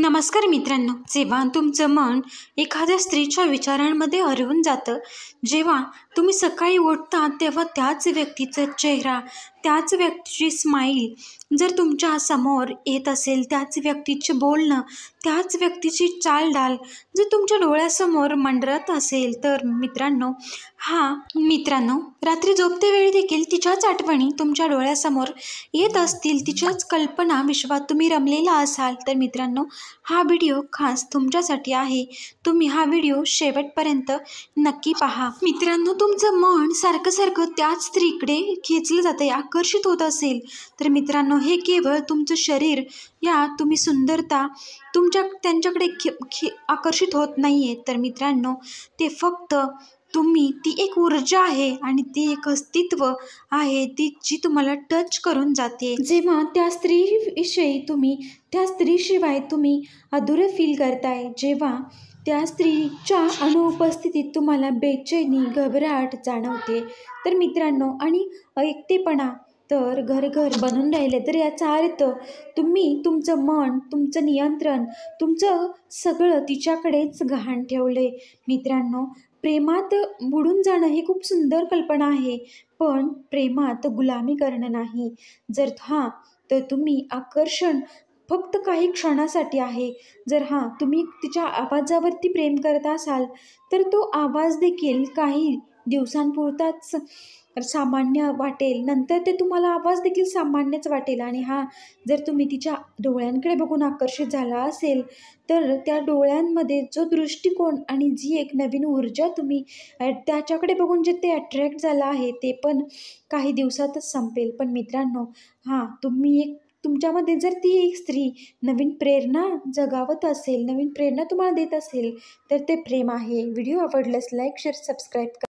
नमस्कार मित्रांनो, जेव्हा तुमचं मन एखाद्या स्त्रीच्या विचारांमध्ये हरवून जातं, जेव्हा तुम्ही सकाळी उठता तेव्हा त्याच व्यक्तीचा चेहरा, त्याच व्यक्तीची स्माईल जर तुमच्या समोर येत असेल, त्याच व्यक्तीचे बोलणं, त्याच व्यक्तीची चालढाल जर तुमच्या डोळ्यासमोर मंडरत असेल, तर मित्रांनो रात्री झोपतेवेळी देखील तिच्याच आठवणी तुमच्या डोळ्यासमोर येत असतील, तिच्याच कल्पना विश्वात तुम्ही रमलेला असाल, तर मित्रांनो हा व्हिडिओ खास तुमच्यासाठी आहे. तुम्ही हा व्हिडिओ शेवटपर्यंत नक्की पहा. मित्रांनो, तुमचं मन सारखं सारखं त्याच स्त्रीकडे खेचलं जाते, आकर्षित होत असेल, तर मित्रांनो हे केवळ तुमचं शरीर या तुम्ही सुंदरता त्यांच्याकडे आकर्षित होत नाहीये, तर मित्रांनो ते फक्त ती एक ऊर्जा आहे आणि ती एक अस्तित्व आहे ती जी तुम्हाला टच करून जाते. जेव्हा त्या स्त्रीविषयी त्या स्त्रीशिवाय तुम्ही अधुरं फील करताय, जेव्हा त्या स्त्रीच्या अनुपस्थितीत तुम्हाला बेचैनी, घबराट जाणवते, तर मित्रांनो आणि एकटेपणा तर घर घर बनून राहिले, तर याचा अर्थ तुमचं मन, तुमचं नियंत्रण, तुमचं सगळं तिच्याकडेच गहाण ठेवले. मित्रांनो, प्रेमात बुडून जाणं ही खूप सुंदर कल्पना आहे, पण प्रेमात गुलामी करणं नाही. तर तुम्ही आकर्षण फक्त काही क्षणासाठी आहे. तुम्ही तिच्या आवाजावरती प्रेम करत असाल, तर तो आवाज देखील काही दिवसांपुरताच सामान्य वाटेल, नंतर ते तुम्हाला आवाज देखील सामान्यच वाटेल. आणि जर तुम्ही तिच्या डोळ्यांकडे बघून आकर्षित झाला असेल, तर त्या डोळ्यांमध्ये जो दृष्टिकोन आणि जी एक नवीन ऊर्जा तुम्ही त्याच्याकडे बघून जे ते अट्रॅक्ट झालं आहे, ते पण काही दिवसातच संपेल. पण मित्रांनो, तुमच्यामध्ये जर ती एक स्त्री नवीन प्रेरणा जगावत असेल, नवीन प्रेरणा तुम्हाला देत असेल, तर ते प्रेम आहे. व्हिडिओ आवडल्यास लाईक, शेअर, सबस्क्राईब करा.